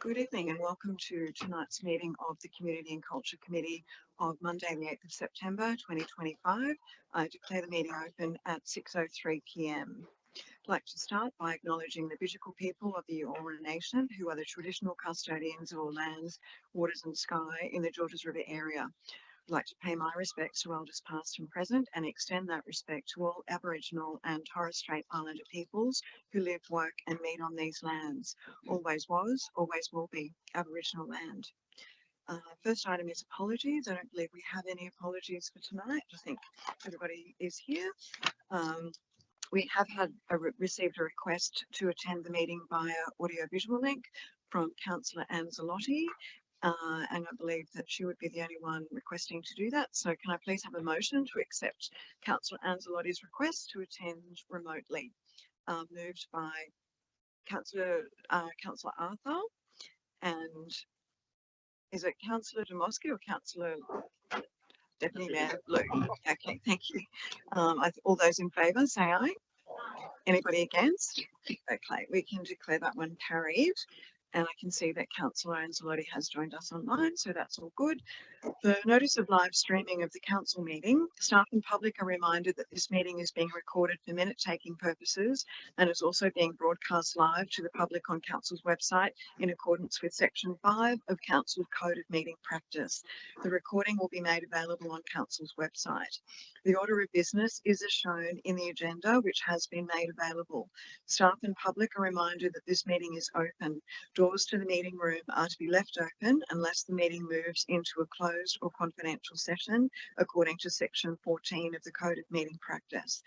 Good evening and welcome to tonight's meeting of the Community and Culture Committee of Monday the 8th of September 2025. I declare the meeting open at 6:03 p.m. I'd like to start by acknowledging the Bidjigal people of the Eora Nation, who are the traditional custodians of all lands, waters and sky in the Georges River area. I'd like to pay my respects to elders past and present and extend that respect to all Aboriginal and Torres Strait Islander peoples who live, work and meet on these lands. Always was, always will be Aboriginal land. First item is apologies. I don't believe we have any apologies for tonight. I think everybody is here. We have received a request to attend the meeting via audio-visual link from Councillor Anzalotti. And I believe that she would be the only one requesting to do that. So can I please have a motion to accept Councillor Anzalotti's request to attend remotely? Moved by Councillor Arthur, and is it Councillor Demoski or Councillor Deputy Mayor Blue? Okay, thank you. All those in favour say aye. Anybody against? Okay, we can declare that one carried. And I can see that Councillor Anzalotti has joined us online, so that's all good. The notice of live streaming of the council meeting. Staff and public are reminded that this meeting is being recorded for minute-taking purposes and is also being broadcast live to the public on council's website in accordance with section 5 of council's Code of Meeting Practice. The recording will be made available on council's website. The order of business is as shown in the agenda, which has been made available. Staff and public are reminded that this meeting is open. Doors to the meeting room are to be left open unless the meeting moves into a closed or confidential session according to section 14 of the Code of Meeting Practice.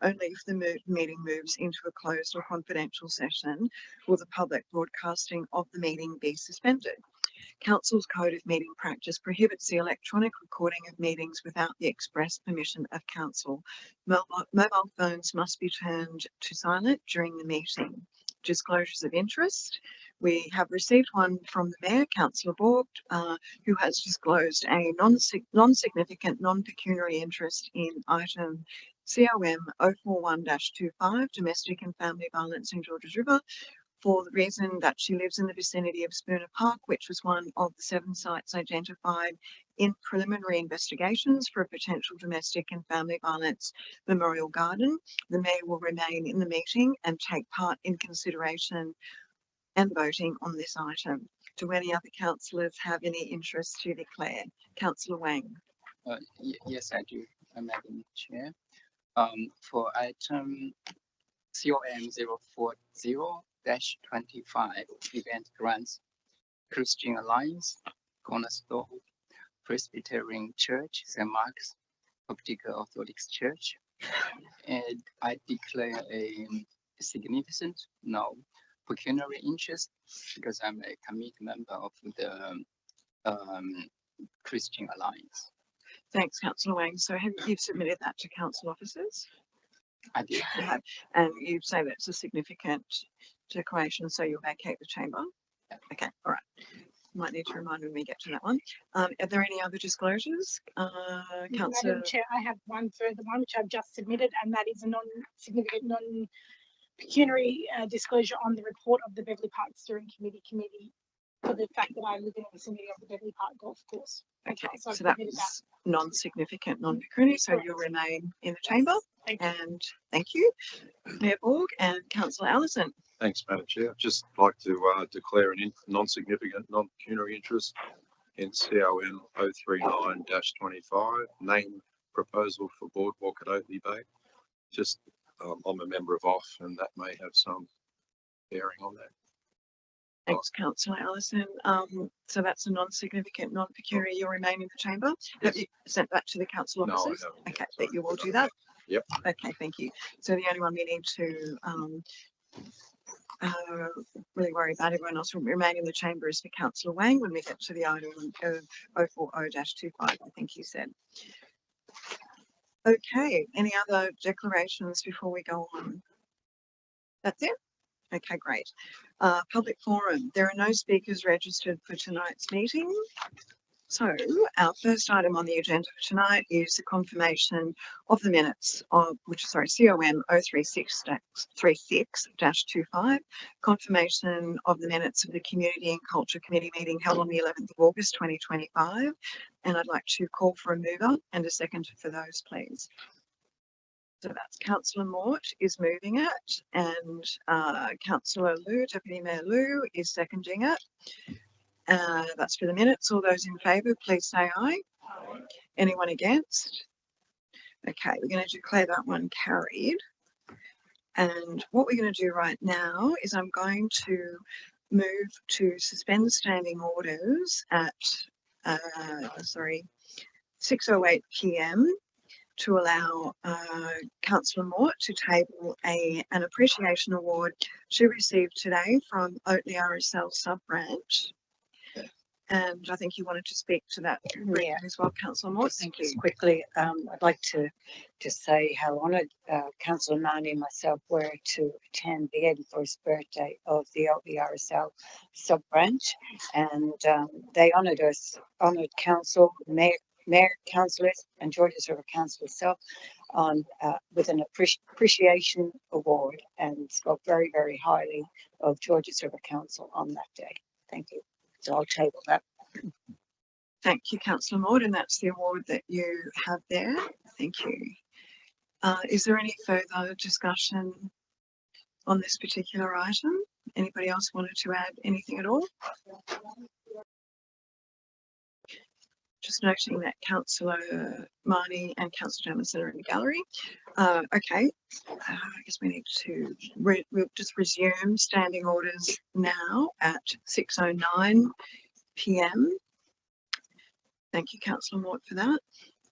Only if the meeting moves into a closed or confidential session will the public broadcasting of the meeting be suspended. Council's Code of Meeting Practice prohibits the electronic recording of meetings without the express permission of Council. Mobile phones must be turned to silent during the meeting. Disclosures of interest. We have received one from the Mayor, Councillor Borg, who has disclosed a non-significant non-pecuniary interest in item COM 041-25, Domestic and Family Violence in Georges River, for the reason that she lives in the vicinity of Spooner Park, which was one of the 7 sites identified in preliminary investigations for a potential domestic and family violence memorial garden. The Mayor will remain in the meeting and take part in consideration and voting on this item. Do any other councillors have any interest to declare? Councillor Wang. Yes, I do, Madam Chair. For item COM 040-25, event grants, Christian Alliance, Cornerstone, Presbyterian Church, St. Mark's, Optical Orthodox Church, and I declare a significant no pecuniary interest because I'm a committee member of the Christian Alliance. Thanks, Councillor Wang. So have you submitted that to council officers? I did. You have, and you say that's a significant declaration, so you'll vacate the chamber? Yeah. Okay, all right. Might need to remind when we get to that one. Are there any other disclosures? Councillor. Madam Chair, I have one further one which I've just submitted, and that is a non-significant, non-pecuniary disclosure on the report of the Beverley Park Steering Committee for the fact that I live in the vicinity of the Beverley Park Golf Course. Okay, so that was non-significant, non-pecuniary, so you'll remain in the chamber. And thank you, Mayor Borg and Councillor Allison. Thanks, Madam Chair. I'd just like to declare an non-significant, non-pecuniary interest in COM 039-25, name proposal for boardwalk at Oakley Bay. Just, I'm a member of OFF and that may have some bearing on that. Thanks, Councillor Allison. So that's a non-significant, non-pecuniary. You'll remain in the chamber. Yes. Have you sent that to the council officers? No, I haven't. Okay, but you will do that? Yep. Okay, thank you. So the only one we need to really worry about, everyone else will remain in the chamber, is for Councillor Wang when we get to the item of 040-25, I think you said. Okay, any other declarations before we go on? That's it? Okay, great. Public forum. There are no speakers registered for tonight's meeting. So our first item on the agenda for tonight is the confirmation of the minutes of, COM 036-25, confirmation of the minutes of the Community and Culture Committee meeting held on the 11th of August 2025. And I'd like to call for a mover and a second for those, please. So that's Councillor Mort is moving it, and Councillor Liu, Deputy Mayor Liu, is seconding it. That's for the minutes. All those in favour, please say aye. Anyone against? Okay, we're going to declare that one carried. And what we're going to do right now is I'm going to move to suspend standing orders at 6:08 p.m. to allow Councillor Mort to table an appreciation award she received today from Oatley RSL sub-branch. And I think you wanted to speak to that briefly as well, Councillor Mort. Thank you. Just quickly, I'd like to say how honoured Councillor Nani and myself were to attend the 81st birthday of the Oatley RSL sub-branch, and they honoured us, honoured council, mayor, councillors, and Georges River Council itself on with an appreciation award, and spoke very, very highly of Georges River Council on that day. Thank you. So I'll table that. Thank you, Councillor Mort, and that's the award that you have there. Thank you. Is there any further discussion on this particular item? Anybody else wanted to add anything at all? Just noting that Councillor Marnie and Councillor Jamieson are in the gallery. Okay, I guess we need to, we'll just resume standing orders now at 6:09 p.m. Thank you, Councillor Mort, for that.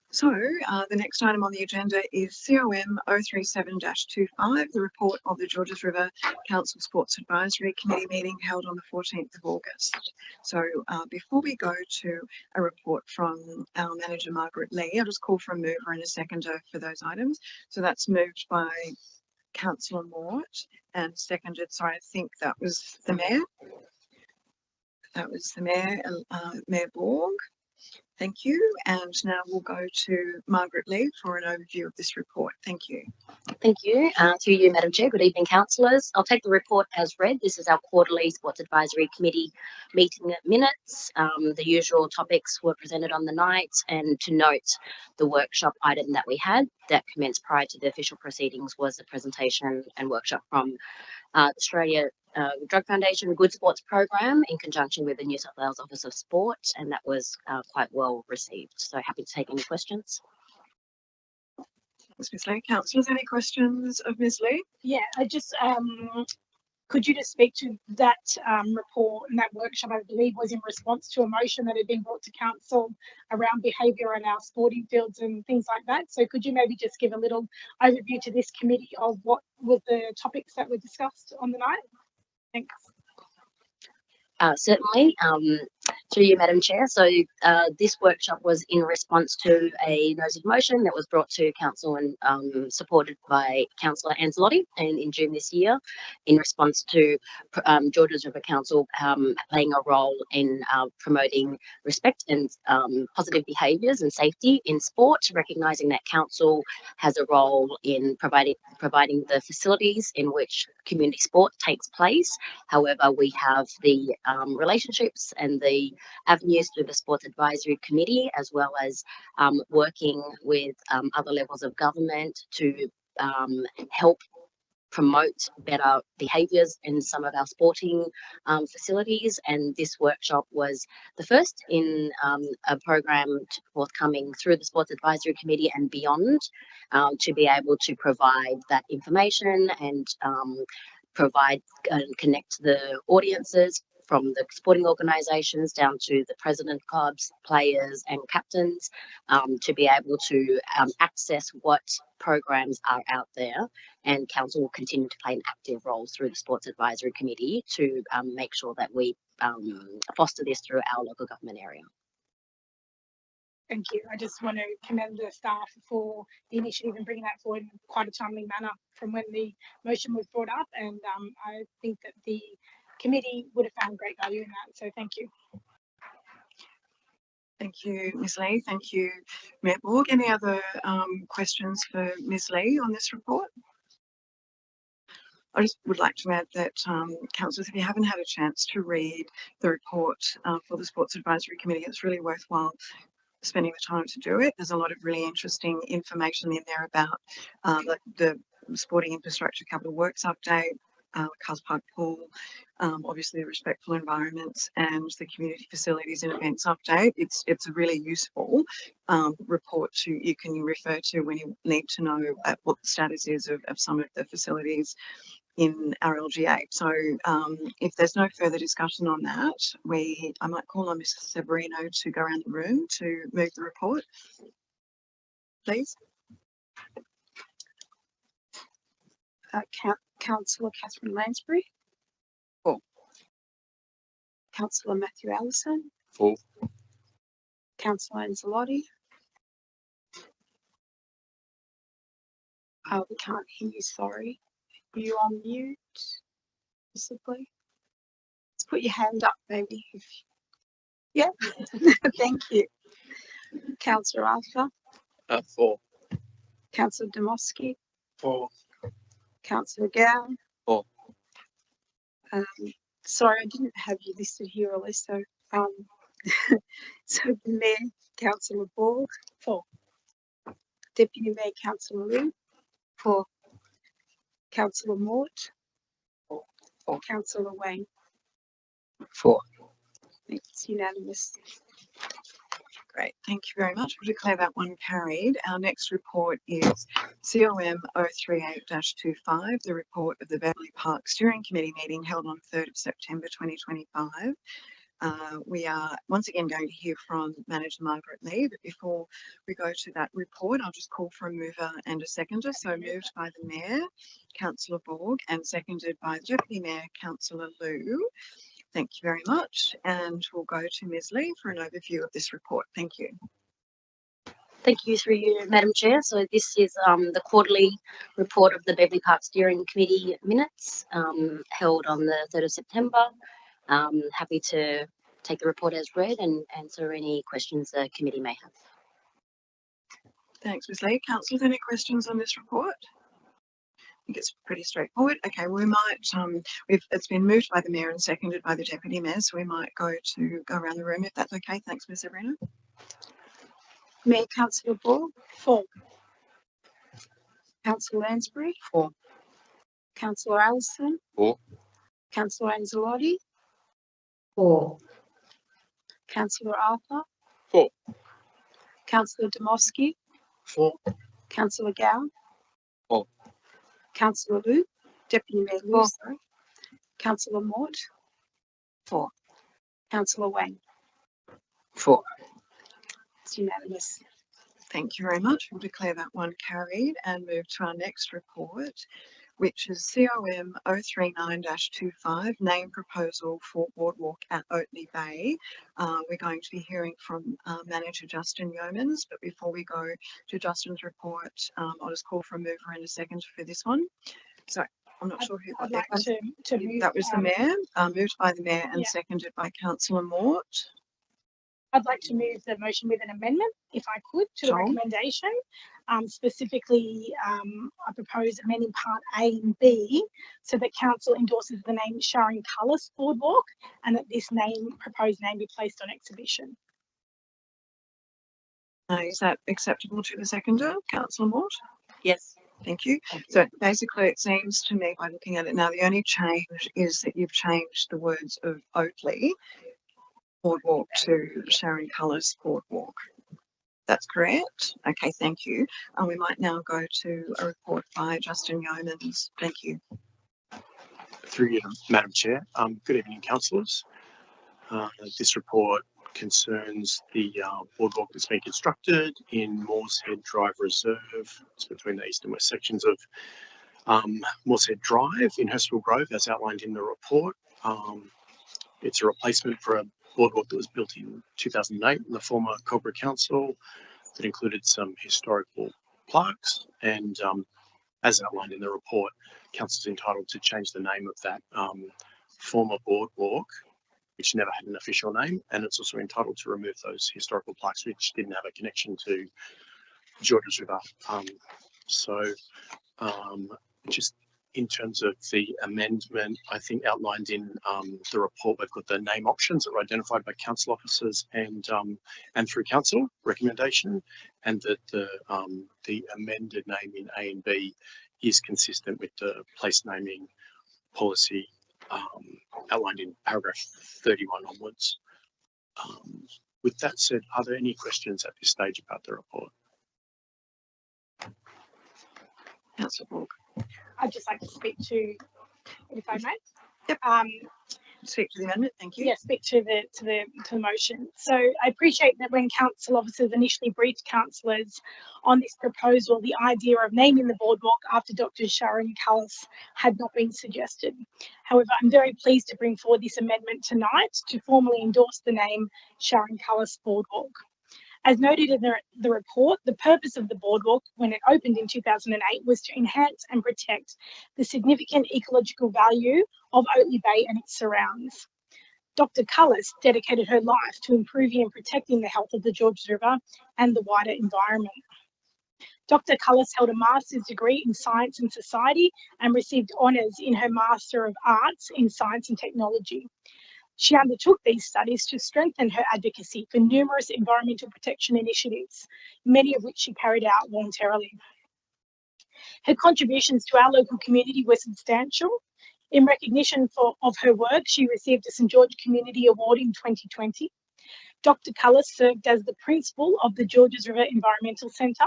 So the next item on the agenda is COM 037-25, the report of the Georges River Council Sports Advisory Committee meeting held on the 14th of August. So before we go to a report from our manager, Margaret Lee, I'll just call for a mover and a seconder for those items. So that's moved by Councillor Mort and seconded, sorry, I think that was the Mayor. That was the Mayor, Mayor Borg. Thank you. And now we'll go to Margaret Lee for an overview of this report. Thank you. Thank you. Through you, Madam Chair. Good evening, councillors. I'll take the report as read. This is our quarterly Sports Advisory Committee meeting minutes. The usual topics were presented on the night, and to note, the workshop item that we had that commenced prior to the official proceedings was a presentation and workshop from Australia Drug Foundation Good Sports Program in conjunction with the New South Wales Office of Sport, and that was quite well received. So happy to take any questions. Thanks, Ms. Lee. Councillors, any questions of Ms. Lee? Yeah, I just could you just speak to that report and that workshop? I believe was in response to a motion that had been brought to council around behaviour in our sporting fields and things like that. So could you maybe just give a little overview to this committee of what were the topics that were discussed on the night? Thanks. Certainly, through you, Madam Chair. So this workshop was in response to a notice of motion that was brought to council and supported by Councillor Ancelotti in June this year, in response to Georges River Council playing a role in promoting respect and positive behaviours and safety in sport, recognising that council has a role in providing the facilities in which community sport takes place. However, we have the relationships and the avenues through the Sports Advisory Committee, as well as working with other levels of government to help promote better behaviours in some of our sporting facilities. And this workshop was the first in a program forthcoming through the Sports Advisory Committee and beyond, to be able to provide that information and provide and connect the audiences from the sporting organisations down to the president clubs, players and captains, to be able to access what programs are out there. And council will continue to play an active role through the Sports Advisory Committee to make sure that we foster this through our local government area. Thank you. I just want to commend the staff for the initiative and bringing that forward in quite a timely manner from when the motion was brought up. And I think that the committee would have found great value in that. So thank you. Thank you, Ms Lee. Thank you, Mayor Borg. Any other questions for Ms Lee on this report? I just would like to add that, councillors, if you haven't had a chance to read the report for the Sports Advisory Committee, it's really worthwhile spending the time to do it. There's a lot of really interesting information in there about the Sporting Infrastructure Capital Works update, Cars Park Pool, obviously the Respectful Environments and the Community Facilities and Events update. It's a really useful report you can refer to when you need to know what the status is of some of the facilities in our LGA. So if there's no further discussion on that, I might call on Mrs. Severino to go around the room to move the report, please. Councillor Catherine Lansbury. For. Councillor Matthew Allison. For. Councillor Anzalotti. We can't hear you, sorry. Are you on mute, possibly? Let's put your hand up, maybe. Yeah, thank you. Councillor Arthur. For. Councillor Demoski. For. Councillor Gow. For. Sorry, I didn't have you listed here, Alyssa. So the Mayor, Councillor Borg. For. Deputy Mayor, Councillor Liu. For. Councillor Mort. For. Councillor Wang. For. It's unanimous. Great, thank you very much. We'll declare that one carried. Our next report is COM 038-25, the report of the Beverley Park Steering Committee meeting held on 3rd of September 2025. We are once again going to hear from Manager Margaret Lee, but before we go to that report, I'll just call for a mover and a seconder. So moved by the Mayor, Councillor Borg, and seconded by the Deputy Mayor, Councillor Liu. Thank you very much. And we'll go to Ms Lee for an overview of this report. Thank you. Thank you through you, Madam Chair. So this is the quarterly report of the Beverley Park Steering Committee minutes held on the 3rd of September. Happy to take the report as read and answer any questions the committee may have. Thanks, Ms Lee. Councillors, any questions on this report? I think it's pretty straightforward. Okay, we might, it's been moved by the Mayor and seconded by the Deputy Mayor, so we might go around the room if that's okay. Thanks, Ms Sabrina. Mayor, Councillor Borg. For. Councillor Lansbury. For. Councillor Allison. For. Councillor Anzalotti. For. Councillor Arthur. For. Councillor Demoski. For. Councillor Gow. For. Councillor Liu. Deputy Mayor Liu, For. sorry. Councillor Mort. For. Councillor Wang. For. It's unanimous. Thank you very much. We'll declare that one carried and move to our next report, which is COM 039-25, name proposal for boardwalk at Oatley Bay. We're going to be hearing from Manager Justin Yeomans, but before we go to Justin's report, I'll just call for a mover and a second for this one. So I'm not sure who got I'd that. like to move. That was the Mayor, moved by the Mayor and Yeah. seconded by Councillor Mort. I'd like to move the motion with an amendment, if I could, to the Sure. recommendation. Specifically, I propose amending part A and B so that council endorses the name Sharon Cullis Boardwalk and that this proposed name be placed on exhibition. Is that acceptable to the seconder, Councillor Mort? Yes. Thank you. So basically it seems to me by looking at it now, the only change is that you've changed the words of Oatley Boardwalk to Sharon Cullis Boardwalk. That's correct? Okay, thank you. And we might now go to a report by Justin Yeomans. Thank you. Through you, Madam Chair. Good evening, councillors. This report concerns the boardwalk that's been constructed in Moorshead Drive Reserve. It's between the east and west sections of Moorshead Drive in Hurstville Grove, as outlined in the report. It's a replacement for a boardwalk that was built in 2008 in the former Cobra Council that included some historical plaques, and as outlined in the report, council is entitled to change the name of that former boardwalk which never had an official name, and it's also entitled to remove those historical plaques which didn't have a connection to Georges River. Just in terms of the amendment, I think outlined in the report, we've got the name options that were identified by council officers and through council recommendation, and that the amended name in A and B is consistent with the place naming policy outlined in paragraph 31 onwards. With that said, are there any questions at this stage about the report? Councillor Borg. I'd just like to speak to, if I may. Yep. Speak to the amendment. Thank you. Yeah, speak to the motion. So I appreciate that when council officers initially briefed councillors on this proposal, the idea of naming the boardwalk after Dr. Sharon Cullis had not been suggested. However, I'm very pleased to bring forward this amendment tonight to formally endorse the name Sharon Cullis Boardwalk. As noted in the report, the purpose of the boardwalk when it opened in 2008 was to enhance and protect the significant ecological value of Oatley Bay and its surrounds. Dr. Cullis dedicated her life to improving and protecting the health of the Georges River and the wider environment. Dr. Cullis held a master's degree in Science and Society and received honours in her Master of Arts in Science and Technology. She undertook these studies to strengthen her advocacy for numerous environmental protection initiatives, many of which she carried out voluntarily. Her contributions to our local community were substantial. In recognition of her work, she received a St George Community Award in 2020. Dr. Cullis served as the principal of the Georges River Environmental Centre,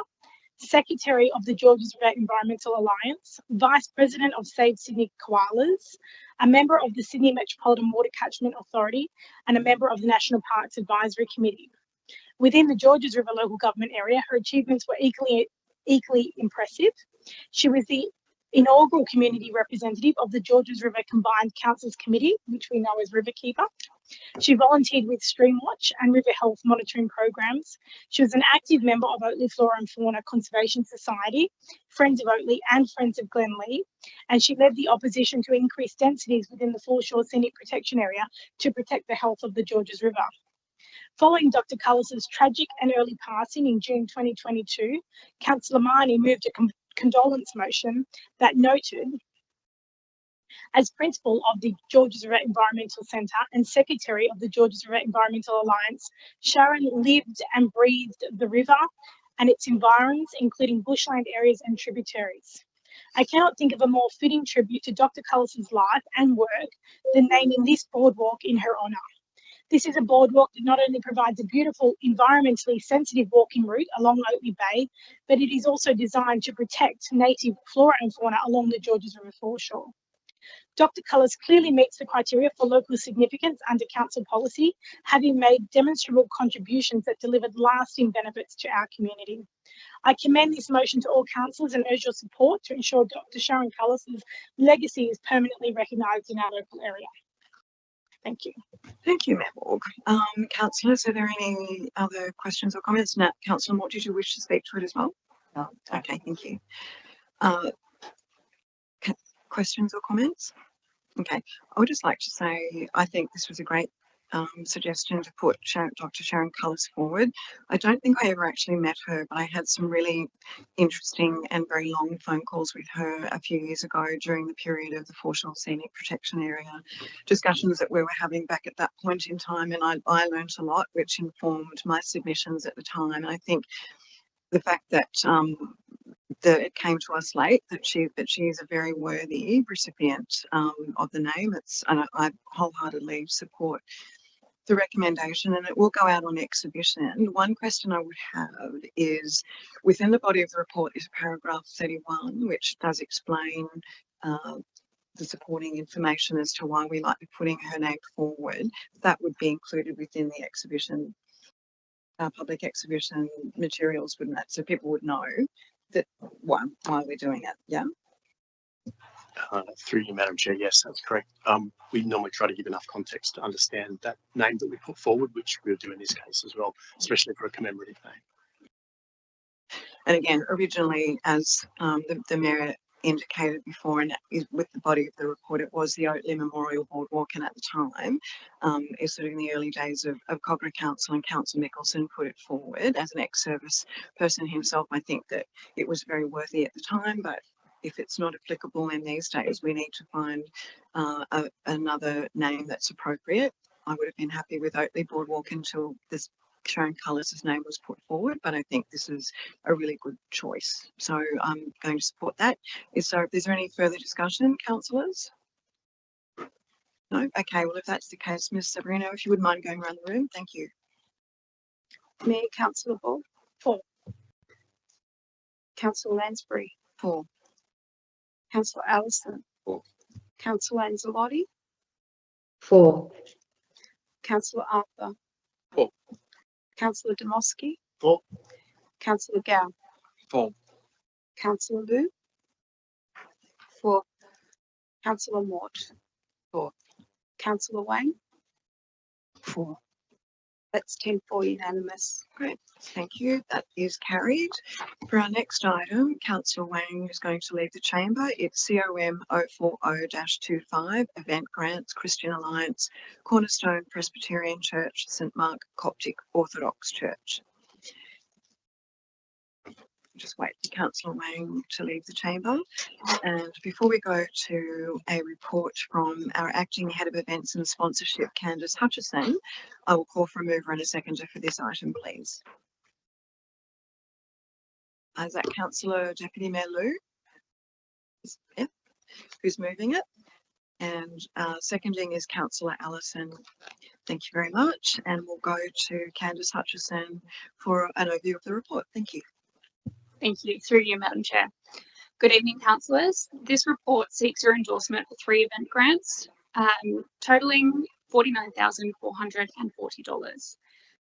Secretary of the Georges River Environmental Alliance, Vice President of Save Sydney Koalas, a member of the Sydney Metropolitan Water Catchment Authority, and a member of the National Parks Advisory Committee. Within the Georges River local government area, her achievements were equally impressive. She was the inaugural community representative of the Georges River Combined Councils Committee, which we know as Riverkeeper. She volunteered with Streamwatch and river health monitoring programs. She was an active member of Oatley Flora and Fauna Conservation Society, Friends of Oatley and Friends of Glenlee, and she led the opposition to increase densities within the Foreshore Scenic Protection Area to protect the health of the Georges River. Following Dr. Cullis's tragic and early passing in June 2022, Councillor Marnie moved a condolence motion that noted, as principal of the Georges River Environmental Centre and secretary of the Georges River Environmental Alliance, Sharon lived and breathed the river and its environs, including bushland areas and tributaries. I cannot think of a more fitting tribute to Dr. Cullis's life and work than naming this boardwalk in her honour. This is a boardwalk that not only provides a beautiful, environmentally sensitive walking route along Oatley Bay, but it is also designed to protect native flora and fauna along the Georges River foreshore. Dr. Cullis clearly meets the criteria for local significance under council policy, having made demonstrable contributions that delivered lasting benefits to our community. I commend this motion to all councillors and urge your support to ensure Dr. Sharon Cullis's legacy is permanently recognised in our local area. Thank you. Thank you, Mayor Borg. Councillors, are there any other questions or comments? Now, Councillor Mort, did you wish to speak to it as well? No. Okay, thank you. Questions or comments? Okay, I would just like to say I think this was a great suggestion to put Dr. Sharon Cullis forward. I don't think I ever actually met her, but I had some really interesting and very long phone calls with her a few years ago during the period of the Foreshore Scenic Protection Area discussions that we were having back at that point in time, and I learned a lot, which informed my submissions at the time. And I think the fact that that it came to us late, that she is a very worthy recipient of the name. And I wholeheartedly support the recommendation, and it will go out on exhibition. One question I would have is, within the body of the report is paragraph 31, which does explain the supporting information as to why we like to be putting her name forward. That would be included within the exhibition, public exhibition materials, wouldn't it? So people would know that why we're doing it. Yeah. Through you, Madam Chair, yes, that's correct. We normally try to give enough context to understand that name that we put forward, which we'll do in this case as well, especially for a commemorative name. And again, originally, as the Mayor indicated before, and with the body of the report, it was the Oatley Memorial Boardwalk, and at the time, it's sort of in the early days of Cogra Council, and Councillor Mickelson put it forward as an ex-service person himself. I think that it was very worthy at the time, but if it's not applicable in these days, we need to find another name that's appropriate. I would have been happy with Oatley Boardwalk until this Sharon Cullis' name was put forward, but I think this is a really good choice. So I'm going to support that. Is there any further discussion, councillors? No? Okay, well, if that's the case, Ms. Sabrino, if you would mind going around the room, thank you. Mayor, Councillor Ball. For. Councillor Lansbury. For. Councillor Allison. For. Councillor Anzalotti. For. Councillor Arthur. For. Councillor Demoski. For. Councillor Gow. For. Councillor Liu. For. Councillor Mort. For. Councillor Wang. For. That's 10-4 unanimous. Great, thank you. That is carried. For our next item, Councillor Wang is going to leave the chamber. It's COM 040-25, Event Grants, Christian Alliance, Cornerstone Presbyterian Church, St Mark Coptic Orthodox Church. Just wait for Councillor Wang to leave the chamber. And before we go to a report from our acting head of events and sponsorship, Candice Hutchison, I will call for a mover and a seconder for this item, please. Is that Councillor Deputy Mayor Liu? Yeah. Who's moving it? And seconding is Councillor Allison. Thank you very much. And we'll go to Candice Hutchison for an overview of the report. Thank you. Thank you. Through you, Madam Chair. Good evening, councillors. This report seeks your endorsement for 3 event grants, totalling $49,440.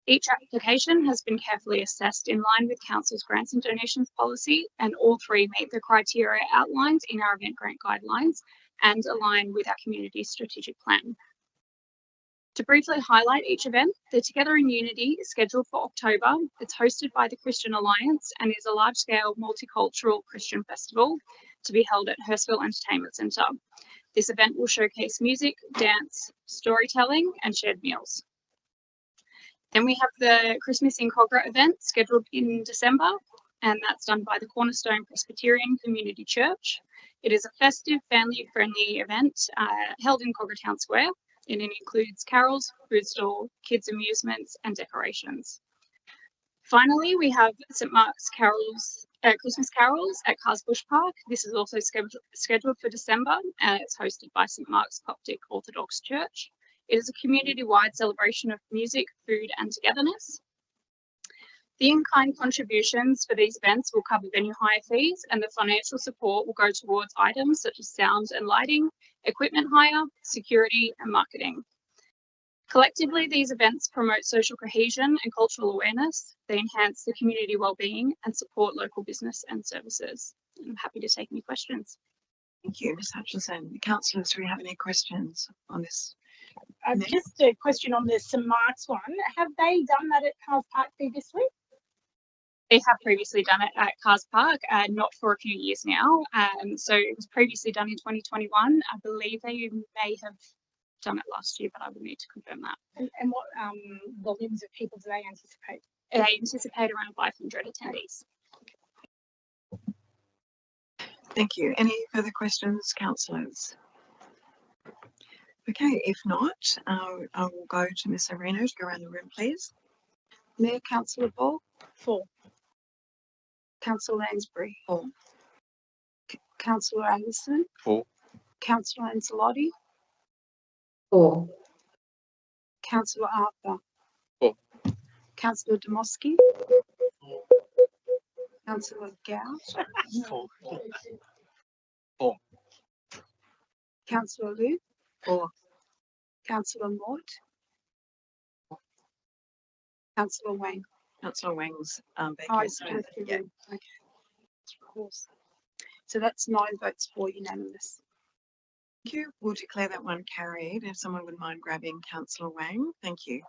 Each application has been carefully assessed in line with Council's grants and donations policy, and all 3 meet the criteria outlined in our event grant guidelines and align with our community strategic plan. To briefly highlight each event, the Together in Unity is scheduled for October. It's hosted by the Christian Alliance and is a large-scale multicultural Christian festival to be held at Hurstville Entertainment Centre. This event will showcase music, dance, storytelling and shared meals. Then we have the Christmas in Cogra event scheduled in December, and that's done by the Cornerstone Presbyterian Community Church. It is a festive, family-friendly event held in Cogra Town Square. And it includes carols, food stall, kids amusements and decorations. Finally, we have St Mark's Christmas carols at Carsbush Park. This is also scheduled for December, and it's hosted by St Mark's Coptic Orthodox Church. It is a community-wide celebration of music, food and togetherness. The in-kind contributions for these events will cover venue hire fees, and the financial support will go towards items such as sound and lighting, equipment hire, security and marketing. Collectively, these events promote social cohesion and cultural awareness. They enhance the community wellbeing and support local business and services. I'm happy to take any questions. Thank you, Ms Hutchison. Councillors, do we have any questions on this? Just a question on the St Mark's one. Have they done that at Cars Park previously? They have previously done it at Cars Park, not for a few years now. So it was previously done in 2021. I believe they may have done it last year, but I would need to confirm that. And what volumes of people do they anticipate? They anticipate around 500 attendees. Thank you. Any further questions, councillors? Okay, if not, I will go to Ms Areno to go around the room, please. Mayor, Councillor Ball. For. Councillor Lansbury. For. Councillor Allison. For. Councillor Anzalotti. For. Councillor Arthur. For. Councillor Demoski. Councillor Gow. For. For. Councillor Liu. For. Councillor Mort. Councillor Wang. Councillor Wang's Okay. yeah. Of course. So that's 9 votes for unanimous. Thank you. We'll declare that one carried. If someone would mind grabbing Councillor Wang. Thank you.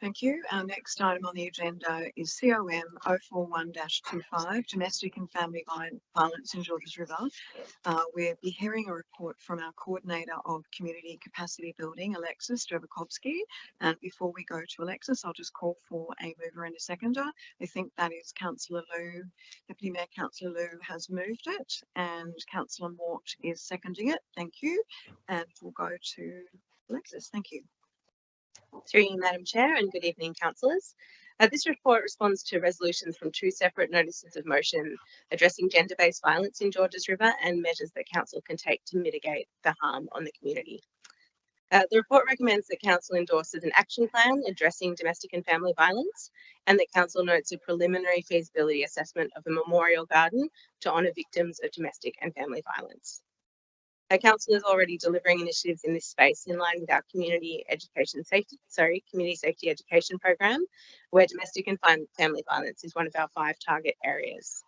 Thank you. Our next item on the agenda is COM 041-25, Domestic and Family Violence in Georges River. We'll be hearing a report from our Coordinator of Community Capacity Building, Alexis Drobakowski. And before we go to Alexis, I'll just call for a mover and a seconder. I think that is Councillor Liu. Deputy Mayor Councillor Liu has moved it and Councillor Mort is seconding it. Thank you. And we'll go to Alexis. Thank you. Through you, Madam Chair, and good evening, councillors. This report responds to resolutions from two separate notices of motion addressing gender-based violence in Georges River and measures that council can take to mitigate the harm on the community. The report recommends that council endorses an action plan addressing domestic and family violence, and that council notes a preliminary feasibility assessment of a memorial garden to honour victims of domestic and family violence. Our council is already delivering initiatives in this space in line with our community safety education program, where domestic and family violence is one of our 5 target areas.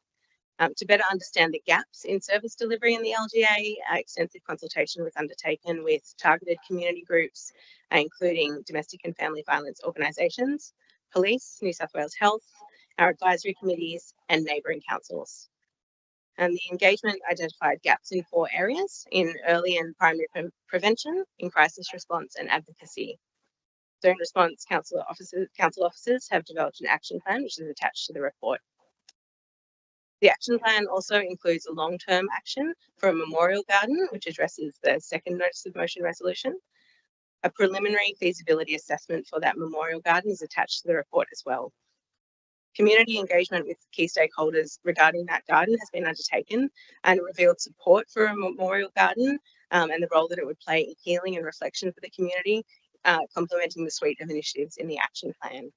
To better understand the gaps in service delivery in the LGA, extensive consultation was undertaken with targeted community groups, including domestic and family violence organisations, police, New South Wales Health, our advisory committees, and neighbouring councils. And the engagement identified gaps in 4 areas: in early and primary prevention, in crisis response and advocacy. So in response, council officers have developed an action plan which is attached to the report. The action plan also includes a long-term action for a memorial garden, which addresses the second notice of motion resolution. A preliminary feasibility assessment for that memorial garden is attached to the report as well. Community engagement with key stakeholders regarding that garden has been undertaken and revealed support for a memorial garden and the role that it would play in healing and reflection for the community, complementing the suite of initiatives in the action plan.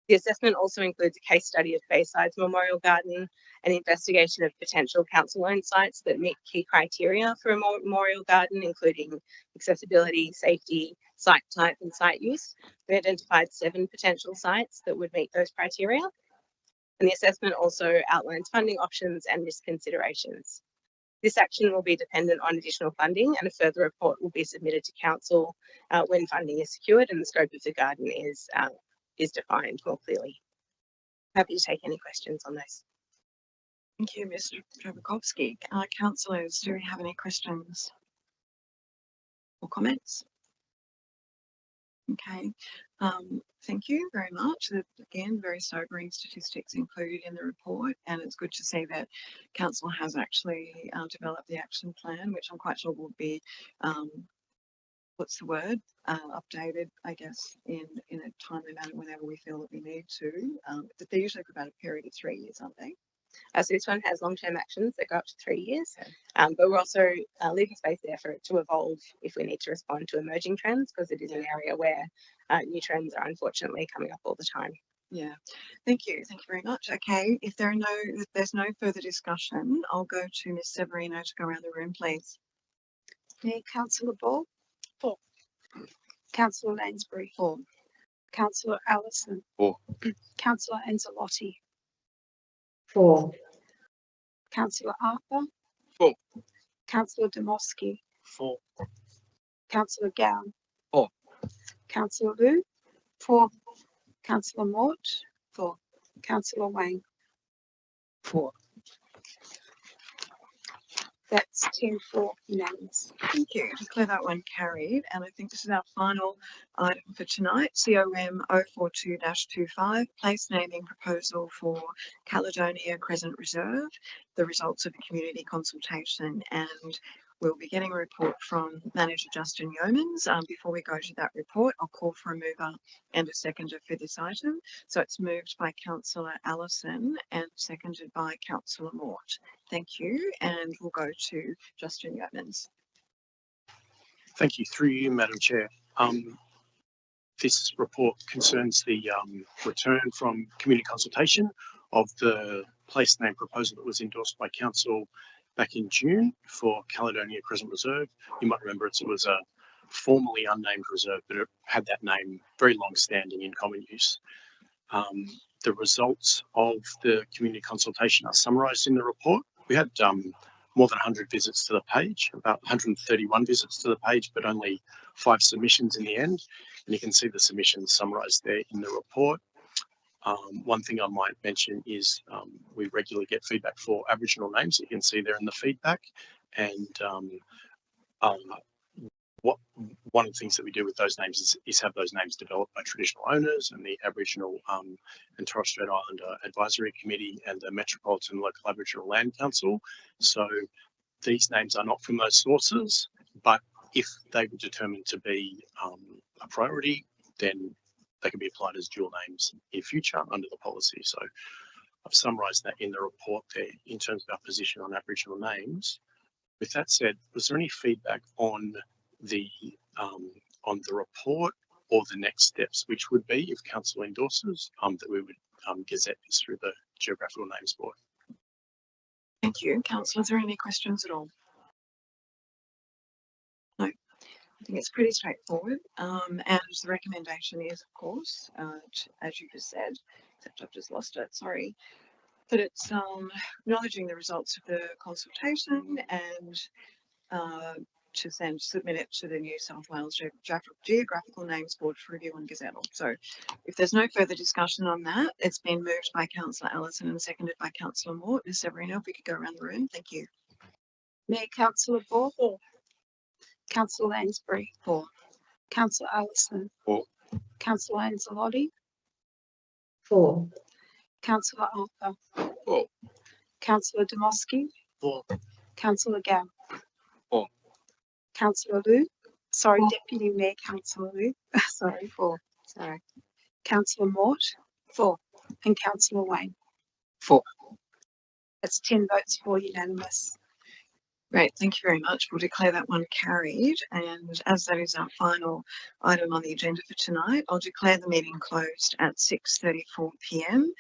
The assessment also includes a case study of Bayside's Memorial Garden, an investigation of potential council-owned sites that meet key criteria for a memorial garden, including accessibility, safety, site type and site use. We identified 7 potential sites that would meet those criteria. And the assessment also outlines funding options and risk considerations. This action will be dependent on additional funding, and a further report will be submitted to council when funding is secured and the scope of the garden is defined more clearly. Happy to take any questions on those. Thank you, Mr. Drobakowski. Councillors, do we have any questions or comments? Okay, thank you very much. Again, very sobering statistics included in the report, and it's good to see that council has actually developed the action plan, which I'm quite sure will be updated, I guess, in a timely manner whenever we feel that we need to. But they're usually for about a period of 3 years, aren't they? So this one has long-term actions that go up to 3 years, but we're also leaving space there for it to evolve if we need to respond to emerging trends, because it is an area where new trends are unfortunately coming up all the time. Yeah, thank you very much. Okay, if there's no further discussion, I'll go to Ms. Severino to go around the room, please. Yeah, Councillor Ball. 4. Councillor Lansbury. 4. Councillor Allison. 4. Councillor Anzalotti. 4. Councillor Arthur. 4. Councillor Demoski. 4. Councillor Gown. 4. Councillor Liu. 4. Councillor Mort. 4. Councillor Wang. 4. That's 10-4 unanimous. Thank you. Declare that one carried. And I think this is our final item for tonight, COM 042-25, place naming proposal for Caledonia Crescent Reserve, the results of the community consultation. And we'll be getting a report from Manager Justin Yeomans. Before we go to that report, I'll call for a mover and a seconder for this item. So it's moved by Councillor Allison and seconded by Councillor Mort. Thank you, and we'll go to Justin Yeomans. Thank you. Through you, Madam Chair. This report concerns the return from community consultation of the place name proposal that was endorsed by Council back in June for Caledonia Crescent Reserve. You might remember it was a formerly unnamed reserve, but it had that name very long standing in common use. The results of the community consultation are summarised in the report. We had more than 100 visits to the page, about 131 visits to the page, but only 5 submissions in the end. And you can see the submissions summarised there in the report. One thing I might mention is we regularly get feedback for Aboriginal names. You can see there in the feedback, and one of the things that we do with those names is have those names developed by traditional owners and the Aboriginal and Torres Strait Islander Advisory Committee and the Metropolitan Local Aboriginal Land Council. So these names are not from those sources, but if they were determined to be a priority, then they can be applied as dual names in future under the policy. So I've summarised that in the report there in terms of our position on Aboriginal names. With that said, was there any feedback on the report or the next steps, which would be, if council endorses, that we would gazette this through the Geographical Names Board? Thank you. Councillor, is there any questions at all? No, I think it's pretty straightforward. And the recommendation is, of course, as you just said, except I've just lost it, sorry, that it's acknowledging the results of the consultation and to then submit it to the New South Wales Geographical Names Board for review and gazettal. So if there's no further discussion on that, it's been moved by Councillor Allison and seconded by Councillor Moore. Ms. Severino, if we could go around the room. Thank you. Mayor Councillor Ball. 4. Councillor Lansbury. 4. Councillor Allison. 4. Councillor Anzalotti. 4. Councillor Arthur. 4. Councillor Demoski. 4. Councillor Gam. 4. Councillor Liu. Sorry, Deputy Mayor Councillor Liu. Sorry. 4. Sorry. Councillor Mort. 4. And Councillor Wayne. 4. That's 10 votes for, unanimous. Great, thank you very much. We'll declare that one carried. And as that is our final item on the agenda for tonight, I'll declare the meeting closed at 6:34 p.m.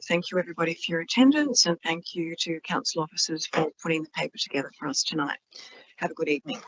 Thank you everybody for your attendance, and thank you to council officers for putting the paper together for us tonight. Have a good evening.